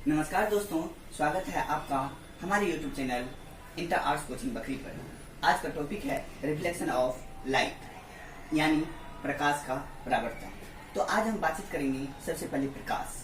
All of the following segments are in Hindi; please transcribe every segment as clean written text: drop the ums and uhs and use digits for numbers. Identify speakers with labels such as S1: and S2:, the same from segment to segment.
S1: नमस्कार दोस्तों, स्वागत है आपका हमारे YouTube channel inter arts coaching बकरी पर। आज का टॉपिक है रिफ्लेक्शन ऑफ लाइट यानी प्रकाश का परावर्तन। तो आज हम बातचीत करेंगे सबसे पहले प्रकाश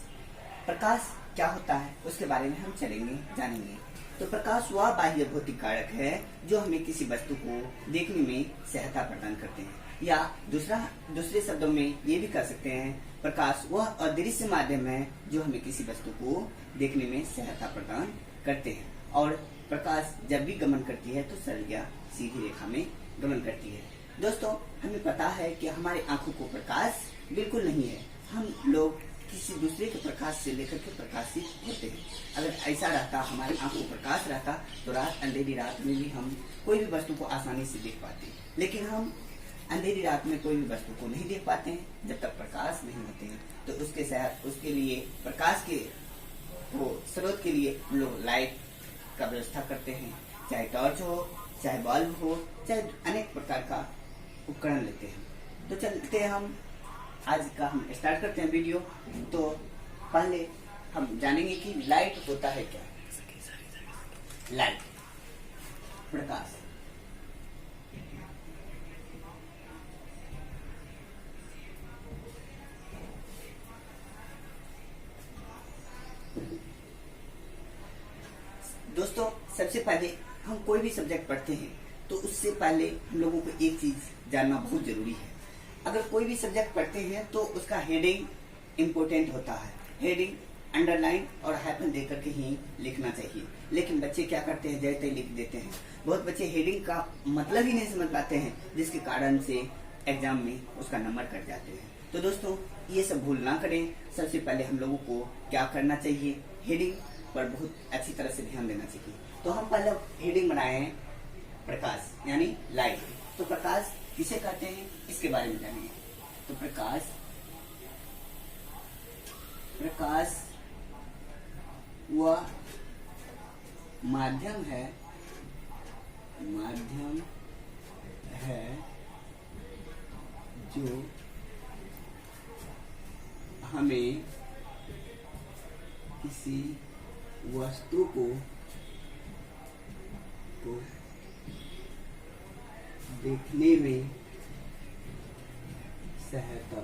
S1: क्या होता है उसके बारे में हम जानेंगे। तो प्रकाश वह बाह्य भौतिक कारक है जो हमें किसी वस्तु को देखने में सहायता प्रदान करते हैं, या दूसरे शब्दों में ये भी कह सकते हैं प्रकाश वह अदृश्य माध्यम है जो हमें किसी वस्तु को देखने में सहायता प्रदान करते हैं। और प्रकाश जब भी गमन करती है तो सरल या सीधी रेखा में गमन करती है। दोस्तों, हमें पता है कि हमारी आंखों को प्रकाश बिल्कुल नहीं है। हम लोग किसी दूसरे के प्रकाश से लेकर के प्रकाशित होते हैं। अगर ऐसा रहता, हमारी आंखों को प्रकाश रहता, तो अंधेरी रात में भी हम कोई भी वस्तु को आसानी से देख पाते। लेकिन हम अंधेरी रात में कोई भी वस्तु को नहीं देख पाते हैं जब तक प्रकाश नहीं होते हैं। तो उसके लिए प्रकाश के स्रोत के लिए हम लोग लाइट का व्यवस्था करते हैं, चाहे टॉर्च हो, चाहे बल्ब हो, चाहे अनेक प्रकार का उपकरण लेते हैं। तो चलते हैं, हम आज का हम स्टार्ट करते हैं वीडियो। तो पहले हम जानेंगे कि लाइट होता है क्या। लाइट प्रकाश दोस्तों, सबसे पहले हम कोई भी सब्जेक्ट पढ़ते हैं तो उससे पहले हम लोगों को एक चीज जानना बहुत जरूरी है। अगर कोई भी सब्जेक्ट पढ़ते हैं तो उसका हेडिंग इम्पोर्टेंट होता है। हेडिंग अंडरलाइन और हाइफन देकर के ही लिखना चाहिए। लेकिन बच्चे क्या करते हैं, जैसे ही लिख देते हैं। बहुत बच्चे हेडिंग का मतलब ही नहीं समझ पाते हैं, जिसके कारण से एग्जाम में उसका नंबर कट जाते हैं। तो दोस्तों, ये सब भूल ना करें। सबसे पहले हम लोगों को क्या करना चाहिए, हेडिंग पर बहुत अच्छी तरह से ध्यान देना चाहिए। तो हम पहले हेडिंग बनाए हैं प्रकाश यानी लाइट। तो प्रकाश किसे कहते हैं इसके बारे में जानेंगे। तो प्रकाश वह माध्यम है जो हमें किसी वस्तु को देखने में सहायता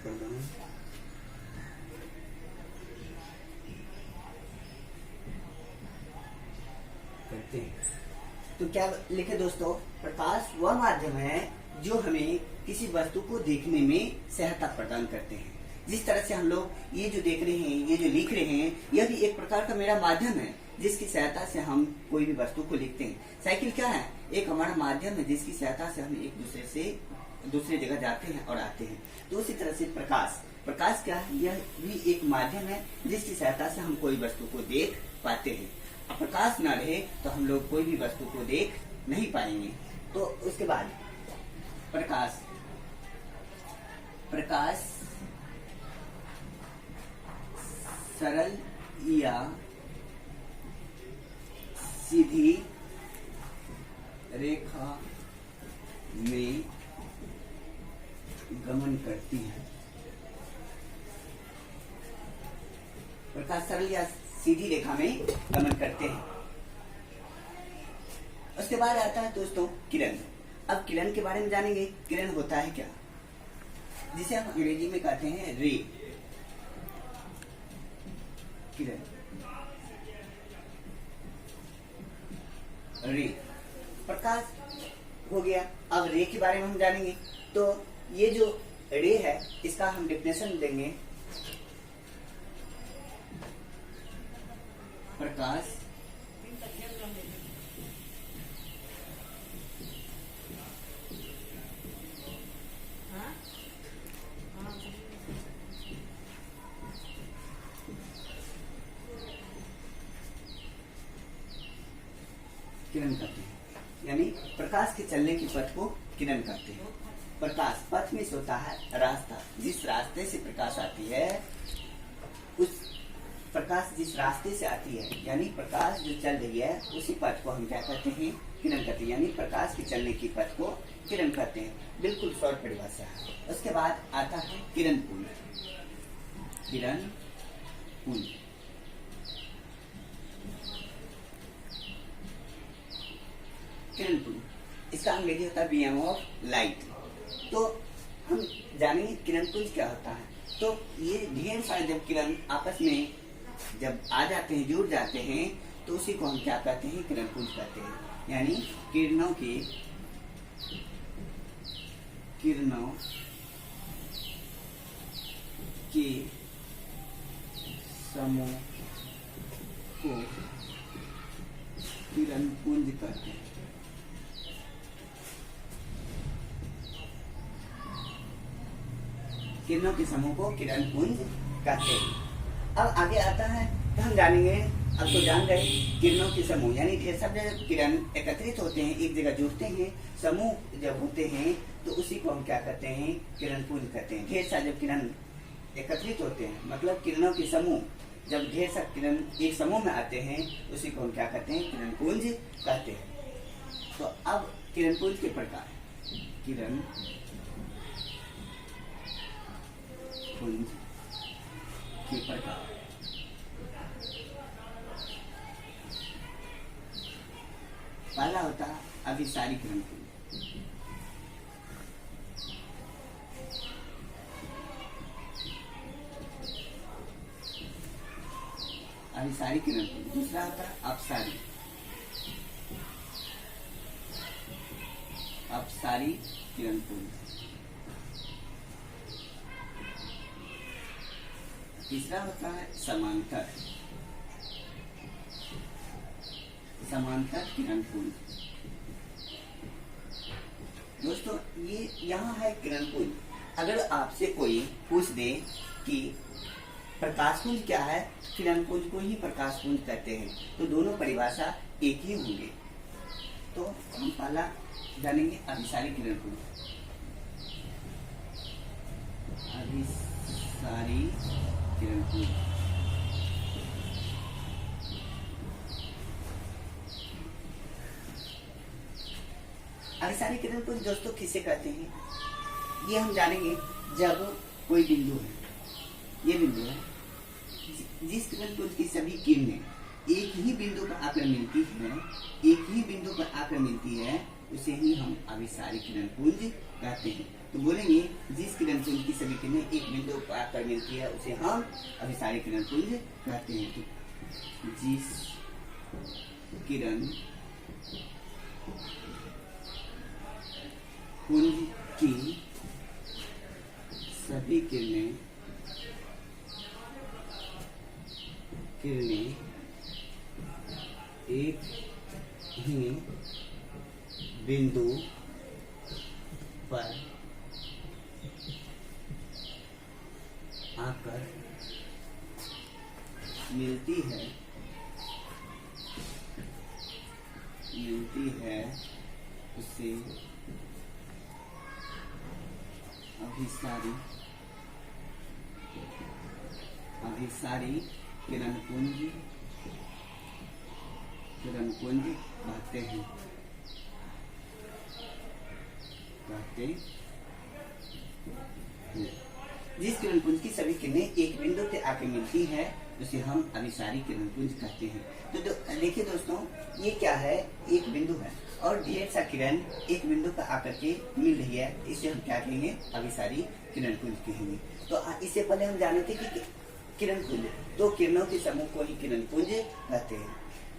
S1: प्रदान करते हैं। तो क्या लिखे दोस्तों, प्रकाश वह माध्यम है जो हमें किसी वस्तु को देखने में सहायता प्रदान करते हैं। जिस तरह से हम लोग ये जो देख रहे हैं, ये जो लिख रहे हैं, यह भी एक प्रकार का मेरा माध्यम है जिसकी सहायता से हम कोई भी वस्तु को लिखते हैं। साइकिल क्या है, एक हमारा माध्यम है जिसकी सहायता से हम एक दूसरे से दूसरी जगह जाते हैं और आते हैं। तो उसी तरह से प्रकाश क्या है, यह भी एक माध्यम है जिसकी सहायता से हम कोई वस्तु को देख पाते हैं। अब प्रकाश न रहे तो हम लोग कोई भी वस्तु को देख नहीं पाएंगे। तो उसके बाद प्रकाश सरल या सीधी रेखा में गमन करती है। प्रकाश सरल या सीधी रेखा में गमन करते हैं। उसके बाद आता है दोस्तों किरण। अब किरण के बारे में जानेंगे। किरण होता है क्या, जिसे हम अंग्रेजी में कहते हैं रे। किरण रे प्रकाश हो गया। अब रे के बारे में हम जानेंगे। तो ये जो रे है इसका हम डेफिनेशन देंगे। प्रकाश किरण करते हैं, यानी प्रकाश के चलने की पथ को किरण करते हैं। प्रकाश पथ में से होता है रास्ता। जिस रास्ते से प्रकाश आती है, उस प्रकाश जिस रास्ते से आती है, यानी प्रकाश जो चल रही है उसी पथ को हम क्या कहते हैं, किरण कहते हैं। यानी प्रकाश के चलने की पथ को किरण कहते हैं। बिल्कुल शॉर्ट परिभाषा है। उसके बाद आता है किरण पुंज। किरण पुंज। किरण पुंज, इसका अंग्रेजी होता है बीम ऑफ लाइट। तो हम जानेंगे किरण पुंज क्या होता है। तो ये ढेर सारे जब किरण आपस में जब आ जाते हैं, जुड़ जाते हैं, तो उसी को हम क्या कहते हैं, किरण पुंज कहते हैं। यानी किरणों के समूह को किरण पुंज कहते हैं। किरणों के समूह को किरण पुंज कहते हैं। अब आगे आता है तो हम जानेंगे, अब तो जान गए किरणों के समूह यानी ढेर सारे किरण एकत्रित होते हैं, एक जगह जुड़ते हैं, समूह जब होते हैं तो उसी को हम क्या कहते हैं, किरण पुंज कहते हैं। ढेर सारे जब किरण एकत्रित होते हैं, मतलब किरणों के समूह जब ढेर सारे किरण एक समूह में आते हैं, उसी को हम क्या कहते हैं, किरण पुंज कहते हैं। तो अब किरण पुंज के प्रकार, किरण पुंज के प्रकार। पहला होता है अभिसारी किरण पुंज। अभिसारी किरण पुंज। दूसरा होता है अपसारी, अपसारी किरण पुंज। तीसरा होता है समांतर, समांतर किरण पुंज। दोस्तों ये यहाँ है किरण पुंज। अगर आपसे कोई पूछ दे कि प्रकाश पुंज क्या है, किरण पुंज को ही प्रकाश पुंज कहते हैं, तो दोनों परिभाषा एक ही होंगे। तो हम पहला जानेंगे अभिसारी किरण पुंज। अभिसारी किरण पुंज। अभिसारी किरण पुंज दोस्तों किसे कहते हैं, ये हम जानेंगे जब कोई बिंदु है, ये बिंदु है, जिस किरण पुंज की सभी किरणें एक ही बिंदु पर आकर मिलती है, एक ही बिंदु पर आकर मिलती है, उसे ही हम अभिसारी किरण पुंज कहते हैं। तो बोलेंगे जिस किरण पुंज की सभी किरणें एक बिंदु पर आकर मिलती है, उसे हम अभिसारी किरण पुंज कहते हैं। तो जिस किरण पुंज की सभी किरणें एक ही बिंदु पर आकर मिलती है, उसे अभिसारी किरण पुंज कहते हैं। जिस किरण पुंज की सभी किरणें एक बिंदु पे आके मिलती है, उसे हम अभिसारी किरण पुंज कहते हैं। तो देखिए दोस्तों, ये क्या है, एक बिंदु है और ढेर सा किरण एक बिंदु पर आकर के मिल रही है, इसे हम क्या कहेंगे, अभिसारी किरण पुंज कहेंगे। तो इससे पहले हम जाने थे कि किरण पुंज, तो किरणों के समूह को ही किरण पुंज कहते हैं।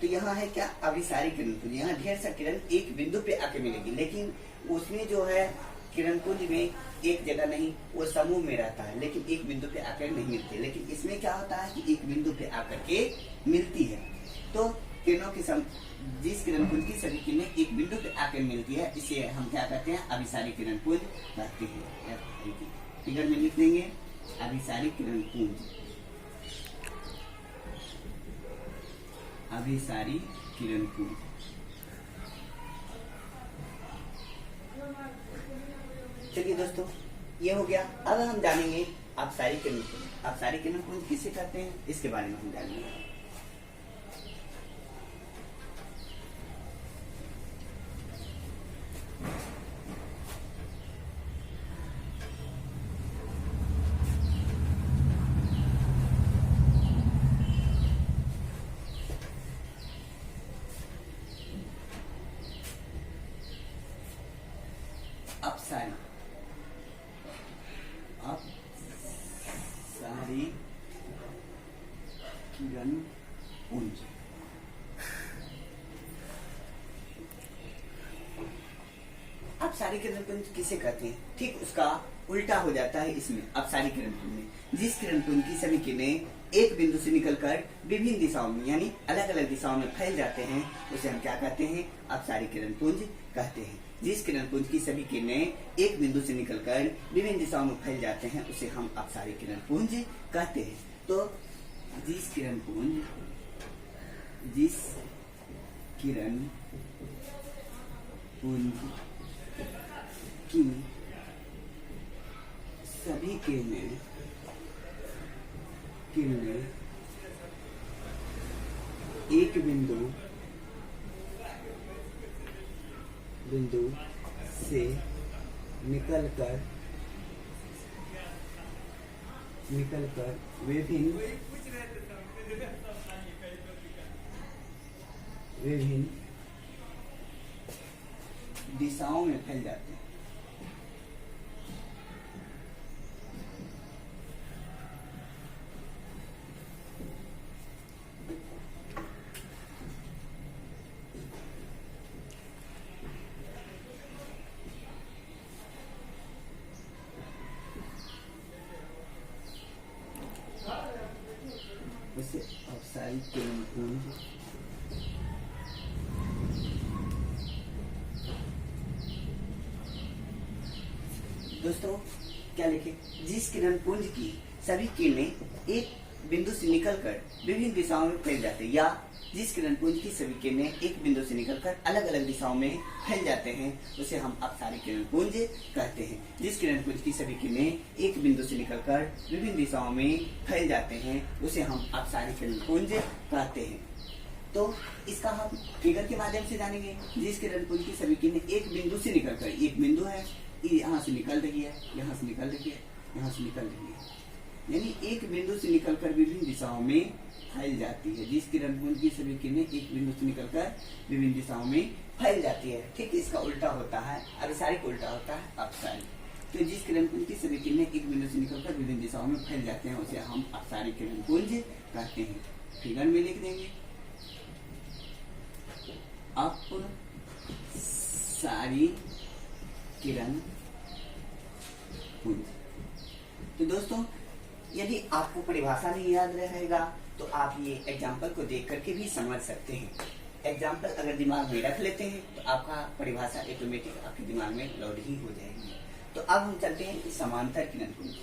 S1: तो यहाँ है क्या, अभिसारी किरण पुंज। यहाँ ढेर सा किरण एक बिंदु पे आके मिलेगी, लेकिन उसमें जो है किरण पुंज में एक जगह नहीं, वो समूह में रहता है, लेकिन एक बिंदु पे आकर नहीं मिलती। लेकिन इसमें क्या होता है कि एक बिंदु पे आकर के मिलती है। तो किरणों के जिस किरण पुंज की सभी किरणें एक बिंदु पे आकर मिलती है, इसे हम क्या कहते हैं, अभिसारी किरण पुंज कहते हैं। फिगर में लिख देंगे अभिसारी किरण पुंज। अभिसारी किरण पुंज। चलिए दोस्तों, ये हो गया। अब हम जानेंगे अपसारी किरण पुंज। अपसारी किरण पुंज किसे कहते हैं, इसके बारे में हम जानेंगे। अपसारी किरण पुंज। अपसारी किरण पुंज किसे कहते हैं? ठीक उसका उल्टा हो जाता है इसमें अपसारी किरण पुंज में। जिस किरण पुंज की सभी किरणें एक बिंदु से निकलकर विभिन्न दिशाओं में यानी अलग अलग दिशाओं में फैल जाते हैं उसे हम क्या कहते हैं? अपसारी किरण पुंज कहते हैं। जिस किरण पुंज की सभी किरणें एक बिंदु से निकलकर विभिन्न दिशाओं में फैल जाते हैं उसे हम अपसारी किरण पुंज कहते हैं। तो जिस किरण पुंज की सभी किरणें एक बिंदु से निकलकर विभिन्न दिशाओं में फैल जाते हैं। उसे अपसारी किरण पुंज दोस्तों क्या लिखे? जिस किरण पुंज की सभी किरणें एक बिंदु से निकलकर विभिन्न दिशाओं में फैल जाते हैं, या जिस किरण पुंज की सभी किरणें एक बिंदु से निकलकर अलग अलग दिशाओं में फैल जाते हैं उसे हम अपसारी किरण पुंज कहते हैं। जिस किरण पुंज की सभी किरणें एक बिंदु से निकलकर विभिन्न दिशाओं में फैल जाते हैं उसे हम अपसारी किरण पुंज कहते हैं। तो इसका हम फिगर के माध्यम से जानेंगे। जिस किरण पुंज की सभी किरणें एक बिंदु से निकलकर, एक बिंदु है, यहाँ से निकल रही है, यहाँ से निकल रही है, यहाँ से निकल रही है, यानी एक बिंदु से निकलकर विभिन्न दिशाओं में फैल जाती है। जिस किरण पुंज की सभी किरणें एक बिंदु से निकलकर विभिन्न दिशाओं में फैल जाती है। ठीक इसका उल्टा होता है, अभिसारी का उल्टा होता है अपसारी। तो जिस किरण पुंज की सभी किरणें एक बिंदु से निकलकर विभिन्न दिशाओं में फैल जाते हैं उसे हम अपसारी किरण पुंज कहते हैं। फिगर में लिख देंगे अपसारी किरण पुंज। तो दोस्तों यदि आपको परिभाषा नहीं याद रहेगा तो आप ये एग्जाम्पल को देख करके भी समझ सकते हैं। एग्जाम्पल अगर दिमाग में रख लेते हैं तो आपका परिभाषा ऑटोमेटिक आपके दिमाग में लोड ही हो जाएगी। तो अब हम चलते हैं समांतर किरण पुंज।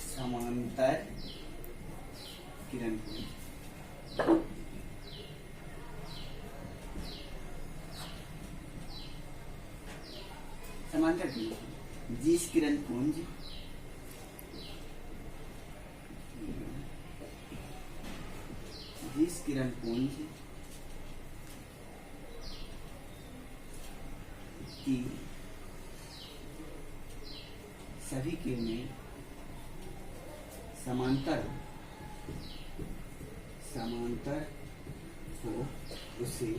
S1: समांतर किरण पुंज समांतर किरण पुंज जिस किरण पुंज की सभी किरणें समांतर हो उसे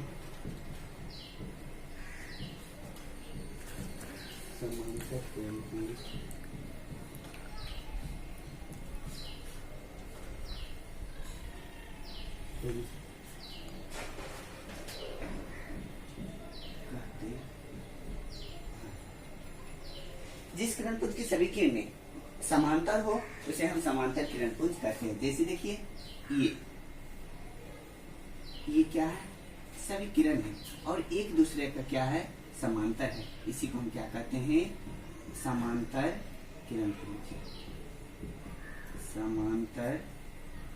S1: समांतर किरण पुंज जिस किरण पुंज की सभी किरणें समांतर हो उसे हम समांतर किरण पुंज कहते हैं। जैसे देखिए ये क्या है? सभी किरण है और एक दूसरे का क्या है? समांतर है। इसी को हम क्या कहते हैं? समांतर किरण पुंज। समांतर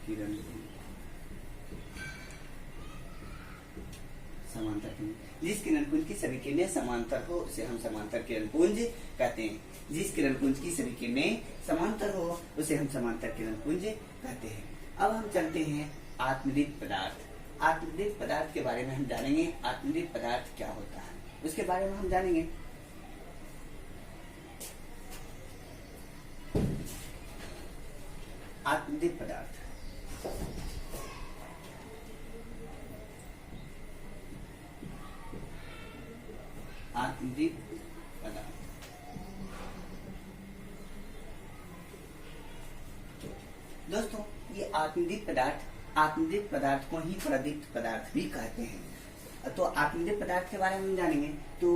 S1: किरण पुंज। समांतर किरण जिस किरण पुंज की सभी किरणें समांतर हो उसे हम समांतर किरण पुंज कहते हैं। जिस किरण पुंज की सभी किरणें समांतर हो उसे हम समांतर किरण पुंज कहते हैं। अब हम चलते हैं आत्मदीप्त पदार्थ। आत्मदीप्त पदार्थ के बारे में हम जानेंगे। आत्मदीप्त पदार्थ क्या होता है उसके बारे में हम जानेंगे। आत्मदीप्त पदार्थ आत्मदीप्त पदार्थ दोस्तों, ये आत्मदीप्त पदार्थ को ही प्रदीप्त पदार्थ भी कहते हैं। तो आत्मदीप्त पदार्थ के बारे में जानेंगे तो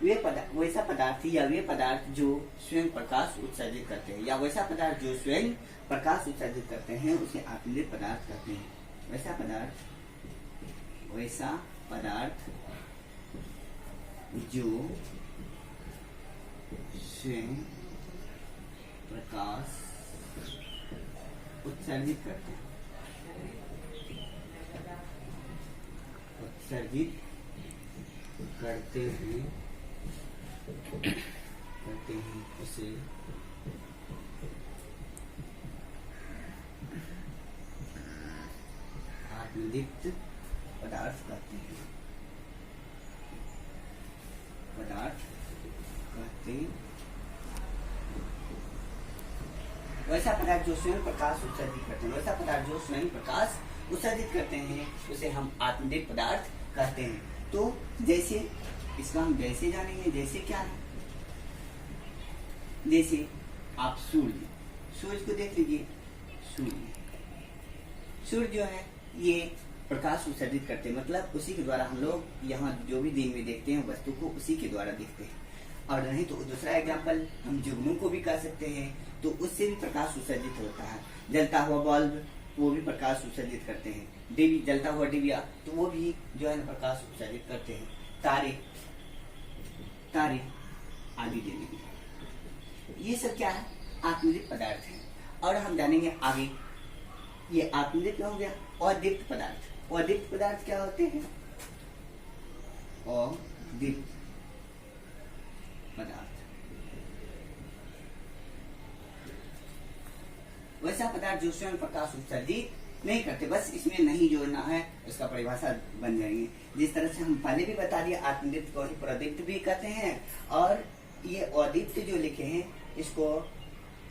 S1: वैसा पदार्थ या वे पदार्थ जो स्वयं प्रकाश उत्सर्जित करते हैं, या वैसा पदार्थ जो स्वयं प्रकाश उत्सर्जित करते हैं, उसे आत्मदीप्त पदार्थ कहते हैं। वैसा पदार्थ जो स्वयं प्रकाश उत्सर्जित करते हैं, उसे आत्मदीप्त पदार्थ कहते हैं। वैसा पदार्थ जो स्वयं प्रकाश उत्सर्जित करते हैं, उसे हम आत्मदीप्त पदार्थ कहते हैं। तो जैसे इसका हम जैसे जानेंगे, जैसे क्या है, जैसे आप सूर्य को देख लीजिए। सूर्य जो है ये प्रकाश उत्सर्जित करते हैं, मतलब उसी के द्वारा हम लोग यहाँ जो भी दिन में देखते हैं वस्तु को उसी के द्वारा देखते हैं। और नहीं तो दूसरा एग्जाम्पल हम जुगनू को भी कह सकते हैं, तो उससे भी प्रकाश उत्सर्जित होता है। जलता हुआ बल्ब, वो भी प्रकाश उत्सर्जित करते हैं। जलता हुआ डिबिया, तो वो भी जो है प्रकाश उत्सर्जित करते हैं। तारे आदि देवी, ये सब क्या है, आत्मदीप्त पदार्थ है। और हम जानेंगे आगे, ये आत्मदीप्त हो गया। अदीप्त पदार्थ क्या होते हैं? अदीप्त पदार्थ वैसा पदार्थ जो स्वयं प्रकाश उत्सर्जित नहीं करते। बस इसमें नहीं जोड़ना है, उसका परिभाषा बन जाएंगे। जिस तरह से हम पहले भी बता दिया, आत्मदीप्त को ही प्रदीप्त भी कहते हैं। और ये अदीप्त जो लिखे हैं, इसको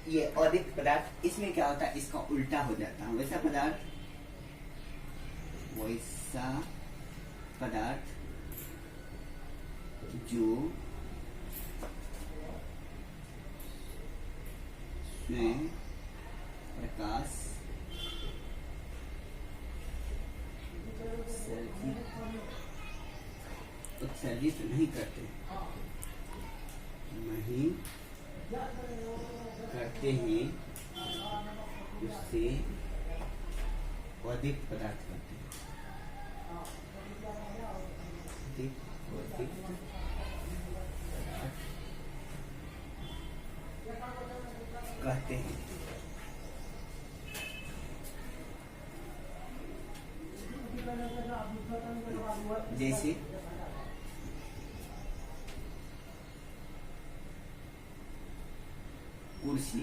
S1: ये अदीप्त पदार्थ, इसमें क्या होता है, इसका उल्टा हो जाता है। वैसा पदार्थ जो स्वयं प्रकाश उत्सर्जित नहीं करते हैं, उससे अदीप्त पदार्थ कहते हैं। कहते हैं। जैसे कुर्सी,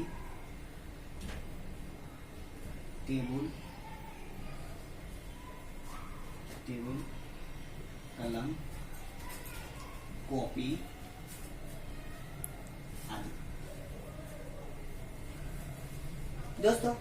S1: टेबल, कलम, कॉपी आदि। दोस्तों,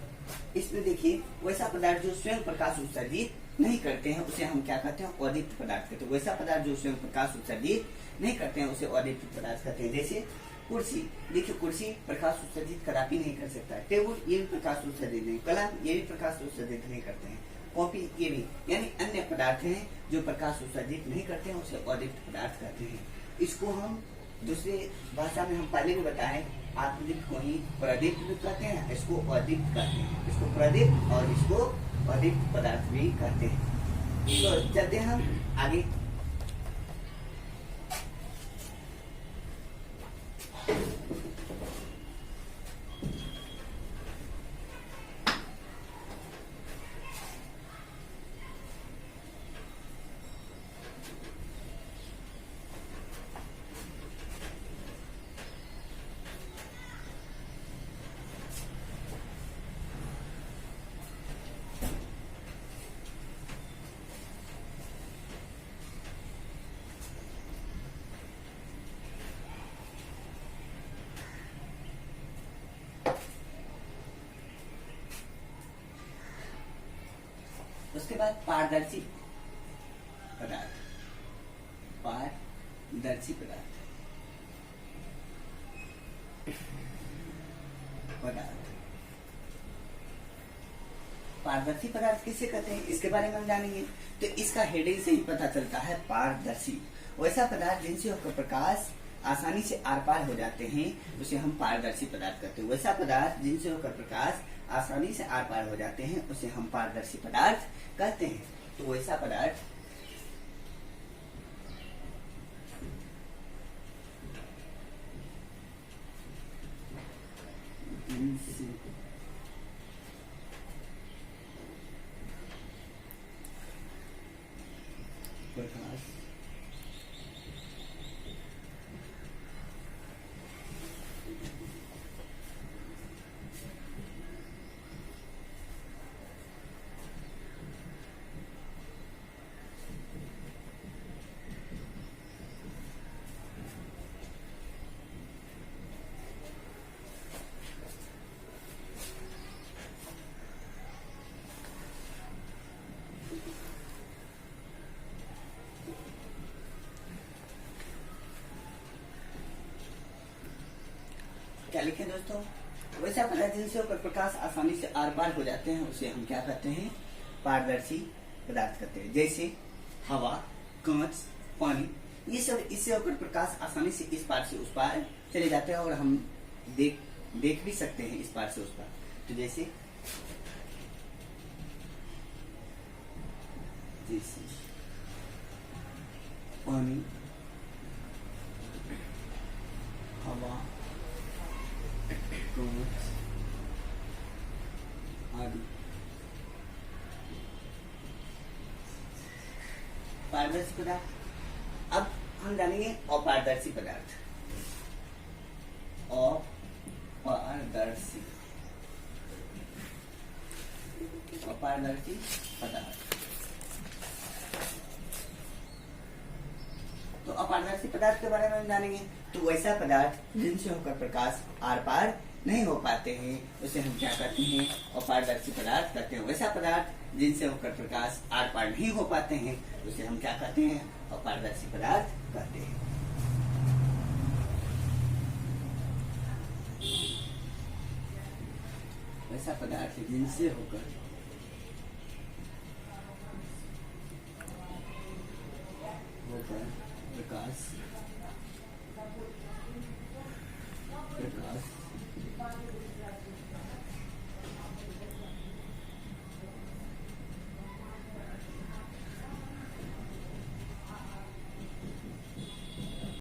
S1: इसमें देखिए, वैसा पदार्थ जो स्वयं प्रकाश उत्सर्जित नहीं करते हैं, उसे हम क्या कहते हैं, अदीप्त पदार्थ कहते हैं। वैसा पदार्थ जो स्वयं प्रकाश उत्सर्जित नहीं करते हैं, उसे अदीप्त पदार्थ कहते हैं। जैसे कुर्सी, देखिए कुर्सी प्रकाश उत्सर्जित कदापि नहीं कर सकता है। टेबल, ये भी प्रकाश उत्सर्जित नहीं। कलम, ये भी प्रकाश उत्सर्जित नहीं करते हैं। कॉपी, ये भी, यानी अन्य पदार्थ हैं जो प्रकाश उत्सर्जित नहीं करते हैं, उसे अदीप्त पदार्थ कहते हैं। इसको हम दूसरे भाषा में हम पहले भी बताए, आत्मदीप्त को ही प्रदीप्त भी कहते हैं, इसको अदीप्त कहते हैं। इसको प्रदीप्त और इसको अदीप्त पदार्थ भी कहते हैं। तो चलते हैं हम आगे। उसके बाद पारदर्शी पदार्थ। पारदर्शी पदार्थ किसे कहते हैं, इसके बारे में हम जानेंगे। तो इसका हेडिंग से ही पता चलता है, पारदर्शी। वैसा पदार्थ जिनसे होकर प्रकाश आसानी से आर पार हो जाते हैं उसे हम पारदर्शी पदार्थ कहते हैं। वैसा पदार्थ जिनसे होकर प्रकाश आसानी से आर पार हो जाते हैं उसे हम पारदर्शी पदार्थ कहते हैं। तो वैसा पदार्थ जिनसे प्रकाश क्या लिखे दोस्तों, वैसा पदार्थ जिनसे होकर प्रकाश आसानी से आर पार हो जाते हैं उसे हम क्या कहते हैं, पारदर्शी पदार्थ कहते हैं। जैसे हवा, कांच, पानी, ये सब इससे होकर प्रकाश आसानी से इस पार से उस पार चले जाते हैं और हम देख भी सकते हैं इस पार से उस पार। तो जैसे पानी, हवा, आदि पारदर्शी पदार्थ। अब हम जानेंगे अपारदर्शी पदार्थ। अपारदर्शी पदार्थ। तो अपारदर्शी पदार्थ के बारे में हम जानेंगे। तो वैसा पदार्थ जिनसे होकर प्रकाश आर पार नहीं हो पाते हैं उसे हम क्या कहते हैं, अपारदर्शी पदार्थ कहते हैं। वैसा पदार्थ जिनसे होकर प्रकाश आर पार नहीं हो पाते हैं उसे हम क्या कहते हैं, अपारदर्शी पदार्थ कहते हैं। वैसा पदार्थ जिनसे होकर प्रकाश